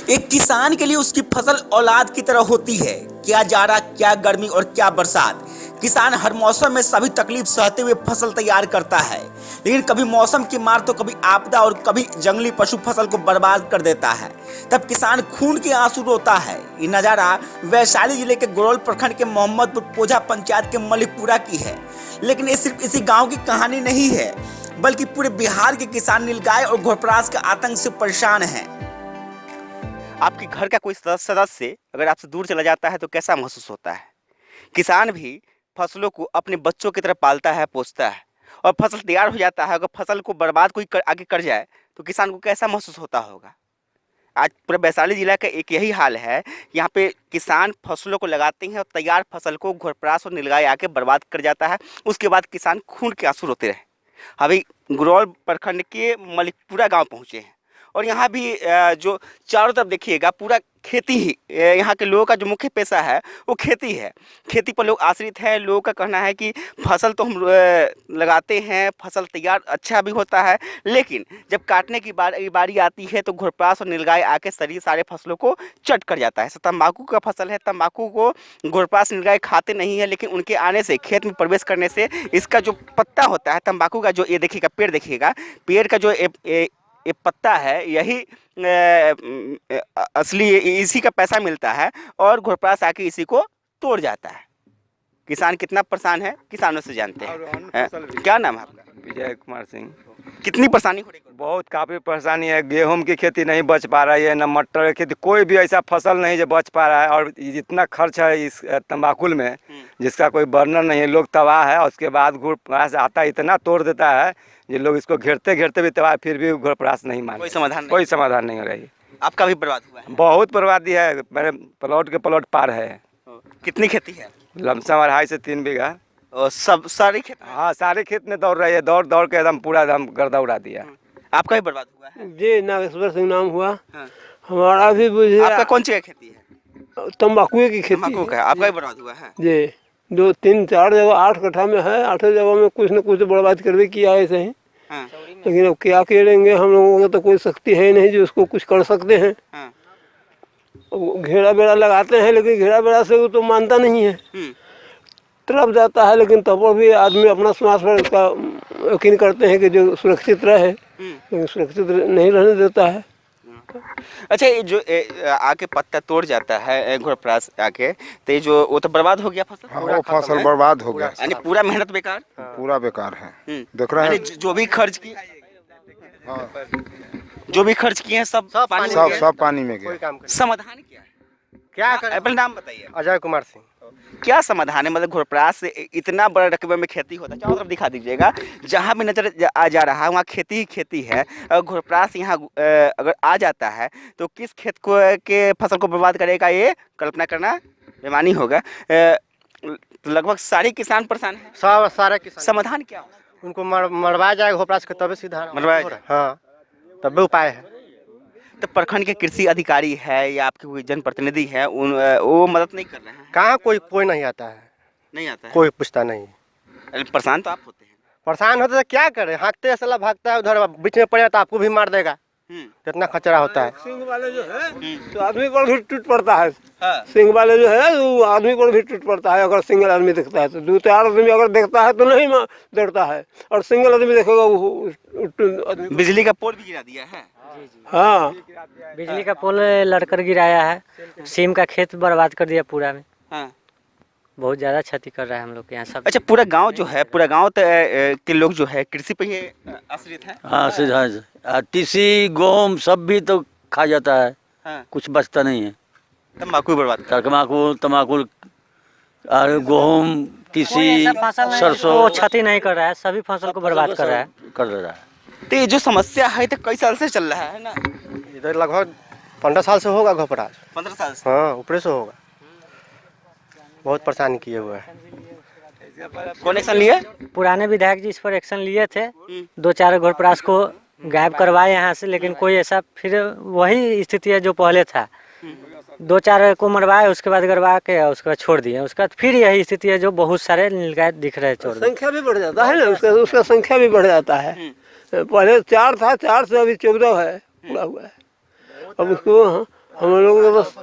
एक किसान के लिए उसकी फसल औलाद की तरह होती है। क्या जाड़ा, क्या गर्मी और क्या बरसात, किसान हर मौसम में सभी तकलीफ सहते हुए फसल तैयार करता है। लेकिन कभी मौसम की मार तो कभी आपदा और कभी जंगली पशु फसल को बर्बाद कर देता है। तब किसान खून के आंसू रोता है। ये नज़ारा वैशाली जिले के गोरौल प्रखंड के मोहम्मदपुर पोझा पंचायत के मलिकपुरा की है। लेकिन ये सिर्फ इसी गाँव की कहानी नहीं है, बल्कि पूरे बिहार के किसान नीलगाय और घोड़परास के आतंक से परेशान हैं। आपके घर का कोई सदस्य अगर आपसे दूर चला जाता है तो कैसा महसूस होता है? किसान भी फसलों को अपने बच्चों की तरह पालता है, पोसता है, और फसल तैयार हो जाता है। अगर फसल को बर्बाद कोई आगे कर जाए तो किसान को कैसा महसूस होता होगा? आज पूरे वैशाली जिला का एक यही हाल है। यहाँ पे किसान फसलों को लगाते हैं और तैयार फसल को घोड़परास और नीलगाय आके बर्बाद कर जाता है। उसके बाद किसान खून के आंसू रोते रहे। अभी गोरौल प्रखंड के मलिकपुरा गांव पहुंचे हैं और यहाँ भी जो चारों तरफ देखिएगा पूरा खेती ही यहाँ के लोगों का जो मुख्य पेशा है वो खेती है। खेती पर लोग आश्रित है। लोगों का कहना है कि फसल तो हम लगाते हैं, फसल तैयार अच्छा भी होता है, लेकिन जब काटने की बारी आती है तो घोड़परास और नीलगाय आके सारे फसलों को चट कर जाता है। तंबाकू का फसल है, तंबाकू को घोड़परास नीलगाय खाते नहीं है, लेकिन उनके आने से, खेत में प्रवेश करने से इसका जो पत्ता होता है तंबाकू का, जो ये देखिएगा पेड़, देखिएगा पेड़ का जो ये पत्ता है, यही असली, इसी का पैसा मिलता है और घोड़परास आके इसी को तोड़ जाता है। किसान कितना परेशान है, किसानों से जानते हैं। क्या नाम है आपका? विजय कुमार सिंह। कितनी परेशानी हो रही है? बहुत काफ़ी परेशानी है। गेहूं की खेती नहीं बच पा रही है, न मटर की खेती, कोई भी ऐसा फसल नहीं जो बच पा रहा है। और जितना खर्च है इस तंबाकुल में, जिसका कोई वर्णन नहीं है। लोग तबाह है और उसके बाद घोड़परास आता है, इतना तोड़ देता है ये लोग इसको घेरते घेरते भी तबाह, फिर भी घोड़परास नहीं मानते। कोई समाधान नहीं हो रही। आपका भी बर्बाद हुआ है? बहुत बर्बादी है। मेरे प्लॉट के प्लॉट पार है। कितनी खेती है? लमसम 2.5 से 3 बीघा। और सब सारी खेत? हाँ, सारे खेत में दौड़ रही है। दौड़ दौड़ के एकदम पूरा एकदम गर्दा उड़ा दिया। आपका भी बर्बाद हुआ है? जी, नागेश्वर सिंह नाम हुआ। हाँ। हमारा भी बुझे। आपका कौन सी खेती है? तम्बाकू की खेती। तंबाकू का? आपका भी बर्बाद हुआ है? जी, 2, 3, 4 जगह, 8 कट्ठा में है। 8 जगह में कुछ न कुछ बर्बाद कर भी किया है ऐसे ही। हाँ। लेकिन अब क्या करेंगे, हम लोगों को तो कोई शक्ति है नहीं जो उसको कुछ कर सकते हैं। हाँ। घेरा बेड़ा लगाते हैं, लेकिन घेरा बेड़ा से वो तो मानता नहीं है, तरफ जाता है। लेकिन तब भी आदमी अपना श्वास पर इसका यकीन करते हैं कि जो सुरक्षित रहे, लेकिन सुरक्षित नहीं रहने देता है। अच्छा, ये जो आके पत्ता तोड़ जाता है घोड़परास आके, तो ये जो वो तो बर्बाद हो गया फसल? हाँ, वो फसल बर्बाद हो गया। यानी पूरा मेहनत बेकार? पूरा बेकार है। देख रहे हैं, जो भी खर्च की, जो भी खर्च किए हैं सब पानी में गया। समाधान क्या है? क्या करें? अपना नाम बताइए। अजय कुमार सिंह। क्या समाधान है? मतलब घोड़परास से इतना बड़ा रकबे में खेती होता है, चारों तरफ दिखा दीजिएगा, जहाँ भी नजर आ जा रहा है वहाँ खेती ही खेती है। और घोड़परास यहाँ अगर आ जाता है तो किस खेत को के फसल को बर्बाद करेगा, ये कल्पना करना बेमानी होगा। तो लगभग सारे किसान परेशान हैं। सारे किसान। समाधान क्या हो? उनको मरवाया जाएगा घोड़परास के, तभी सीधा मरवाया जाए। हाँ, तब उपाय है। तो प्रखंड के कृषि अधिकारी है या आपके कोई जनप्रतिनिधि है, वो मदद नहीं कर रहे हैं? कहाँ कोई नहीं आता है, नहीं आता है? कोई पूछता नहीं। परेशान तो आप होते हैं। परेशान होते तो क्या करे, हाँकते साला भागता है उधर, बीच में पड़े तो आपको भी मार देगा। कितना खतरा होता है। सिंह वाले जो है तो आदमी पर भी टूट पड़ता है। हाँ। सिंह वाले जो है वो आदमी पर भी टूट पड़ता है। अगर सिंगल आदमी देखता है तो 2-4 आदमी अगर देखता है तो नहीं डरता है, और सिंगल आदमी देखेगा वो बिजली का पोल भी गिरा दिया है। हाँ, बिजली का पोल लड़कर गिराया है। सेम का खेत बर्बाद कर दिया पूरा में। हाँ। बहुत ज़्यादा क्षति कर रहा है हम लोग के यहाँ सब। अच्छा, पूरा गांव जो है, पूरा गांव के लोग जो है कृषि पे ही आश्रित हैं? हाँ, सीधा तीसी गेहूँ सब भी तो खा जाता है। हाँ। कुछ बचता नहीं है। तम्बाकू बर्बाद कर। तम्बाकू और गेहूँ, तीसी, सरसों वो क्षति नहीं कर रहा है, सभी फसल को बर्बाद कर रहा है। कर दे रहा है। तो ये जो समस्या है तो कई साल से चल रहा है ना? इधर लगभग 15 साल से होगा घोड़परास। 15 साल से? हाँ, ऊपर से होगा। बहुत परेशानी किए हुए है। कौन एक्शन लिए? पुराने विधायक जी इस पर एक्शन लिए थे। 2-4 घोड़परास को गायब करवाए यहाँ से, लेकिन कोई ऐसा फिर वही स्थिति है जो पहले था। 2-4 को मरवाए, उसके बाद गरवा के उसके बाद छोड़ दिए। उसके बाद फिर यही स्थिति है जो बहुत सारे नीलगाय दिख रहे हैं। संख्या भी बढ़ जाता है ना, उसका संख्या भी बढ़ जाता है। पहले 4 था, 4 से अभी 14 है, पूरा हुआ है। अब उसको हम लोग तो बस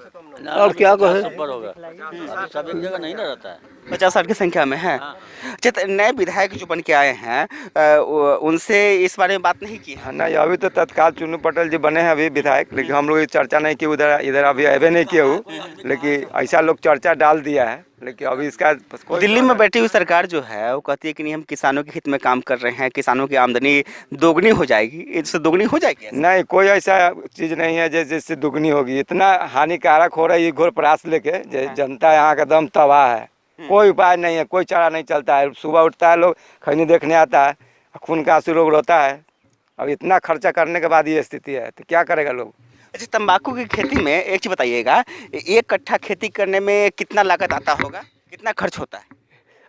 और क्या कहें। ऊपर होगा, अभी सब एक जगह नहीं ना रहता है। 50-60 की संख्या में है। अच्छा, तो नए विधायक जो बन के आए हैं उनसे इस बारे में बात नहीं की है? हाँ नहीं, अभी तो तत्काल चुन्नू पटेल जी बने हैं अभी विधायक, लेकिन हम लोग ये चर्चा नहीं की, इधर अभी अबे नहीं किए वो, लेकिन ऐसा लोग चर्चा डाल दिया है। लेकिन अभी इसका दिल्ली में बैठी हुई सरकार जो है वो कहती है कि नहीं, हम किसानों के हित में काम कर रहे हैं, किसानों की आमदनी दोगुनी हो जाएगी। इससे दोगुनी हो जाएगी? नहीं, कोई ऐसा चीज़ नहीं है जिससे दुगनी होगी। इतना हानिकारक हो रही है घोर परास लेके, जनता यहाँ का दम तबाह है। कोई उपाय नहीं है, कोई चारा नहीं चलता है। सुबह उठता है लोग, खैनी देखने आता है, खून का आंसू रोग रोता है। अब इतना खर्चा करने के बाद ये स्थिति है तो क्या करेगा लोग। अच्छा, तंबाकू की खेती में एक चीज़ बताइएगा, 1 कट्ठा खेती करने में कितना लागत आता होगा, कितना खर्च होता है?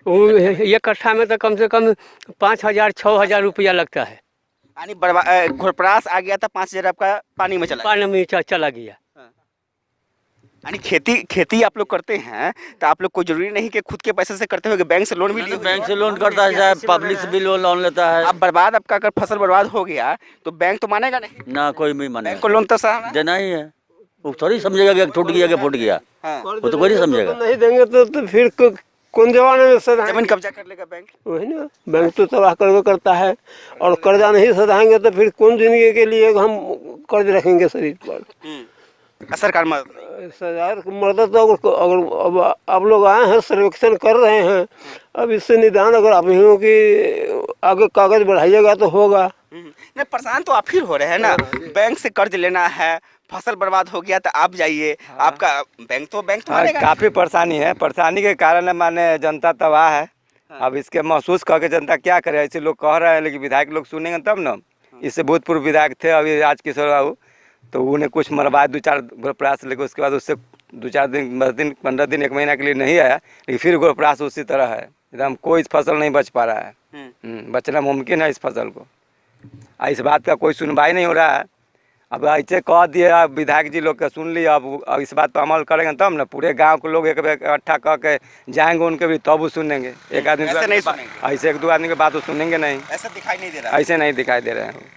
वो एक कट्ठा में तो कम से कम 5,000-6,000 रुपया लगता है। यानी घोरपरास आ गया था, 5,000 आपका पानी में चला गया। पानी में चला गया। यानी खेती आप लोग करते हैं तो आप लोग को जरूरी नहीं कि खुद के पैसे से करते होंगे, बैंक से लोन भी लिए? बैंक से लोन करता है, चाहे पब्लिक से भी लोन लेता है। अब बर्बाद, आपका अगर फसल बर्बाद हो गया तो बैंक तो मानेगा नहीं ना, कोई भी माने, बैंक को लोन तो सहारा देना ही है। वो थोड़ी समझेगा कि टूट गया कि फूट गया, हाँ। वो तो कोई नहीं समझेगा। नहीं देंगे तो फिर कौन जमाने में सदाएंगे? जमीन कब्जा कर लेगा बैंक। वही ना, बैंक तो तबाह करवे करता है, और कर्जा नहीं सधाएंगे तो फिर कौन जिंदगी के लिए हम कर्ज रखेंगे शरीर पर। सरकार मदद सरकार की मदद तो अगर अब आप लोग आए हैं, सर्वेक्षण कर रहे हैं, अब इससे निदान अगर आप ही हो कि आगे कागज बढ़ाइएगा तो होगा। नहीं, परेशान तो आप ही हो रहे हैं ना। बैंक से कर्ज लेना है, फसल बर्बाद हो गया तो आप जाइए, आपका बैंक तो मानेगा नहीं। काफ़ी परेशानी है। परेशानी के कारण माने जनता तबाह है। अब इसके महसूस करके जनता क्या करे, ऐसे लोग कह रहे हैं, लेकिन विधायक लोग सुनेंगे तब ना। इससे भूतपूर्व विधायक थे अभी राजकिशोर बाबू, तो उन्हें कुछ मरवाए 2-4 प्रयास, लेकिन उसके बाद उससे 2-4 दिन, 10 दिन, 15 दिन, 1 महीना के लिए नहीं आया, लेकिन फिर घोर प्रयास उसी तरह है। एकदम कोई फसल नहीं बच पा रहा है। बचना मुमकिन है इस फसल को। इस बात का कोई सुनवाई नहीं हो रहा है। अब ऐसे कह दिए, अब विधायक जी लोग का सुन लिया, अब इस बात पर अमल करेंगे तब ना। पूरे गांव के लोग एक इकट्ठा कह के जाएंगे उनके भी, तब वो सुनेंगे। एक आदमी ऐसे नहीं सुनेंगे, ऐसे 1-2 आदमी की बात वो सुनेंगे नहीं, ऐसा दिखाई नहीं दे रहा। ऐसे नहीं दिखाई दे रहे हैं।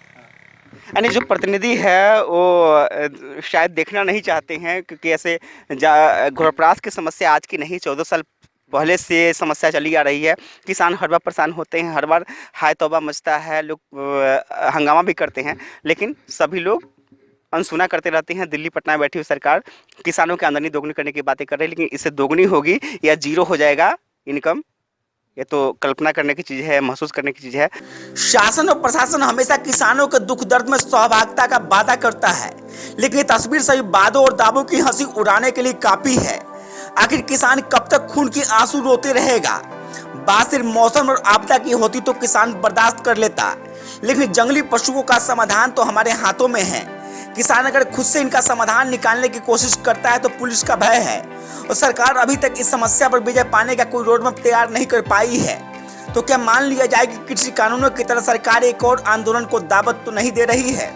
यानी जो प्रतिनिधि है वो शायद देखना नहीं चाहते हैं, क्योंकि ऐसे घोरपरास की समस्या आज की नहीं, 14 साल पहले से समस्या चली आ रही है। किसान हर बार परेशान होते हैं, हर बार हाय तौबा मचता है, लोग हंगामा भी करते हैं, लेकिन सभी लोग अनसुना करते रहते हैं। दिल्ली पटना में बैठी हुई सरकार किसानों की आमदनी दोगुनी करने की बातें कर रही है, लेकिन इससे दोगुनी होगी या जीरो हो जाएगा इनकम, ये तो कल्पना करने की चीज़ है, महसूस करने की चीज़ है। शासन और प्रशासन हमेशा किसानों के दुख दर्द में सहभागिता का वादा करता है, लेकिन ये तस्वीर सभी वादों और दावों की हंसी उड़ाने के लिए काफी है। आखिर किसान कब तक खून के आंसू रोते रहेगा? बात सिर्फ मौसम और आपदा की होती तो किसान बर्दाश्त कर लेता, लेकिन जंगली पशुओं का समाधान तो हमारे हाथों में है। किसान अगर खुद से इनका समाधान निकालने की कोशिश करता है तो पुलिस का भय है, और सरकार अभी तक इस समस्या पर विजय पाने का कोई रोडमैप तैयार नहीं कर पाई है। तो क्या मान लिया जाए कि कृषि कानूनों की तरह सरकार एक और आंदोलन को दावत तो नहीं दे रही है?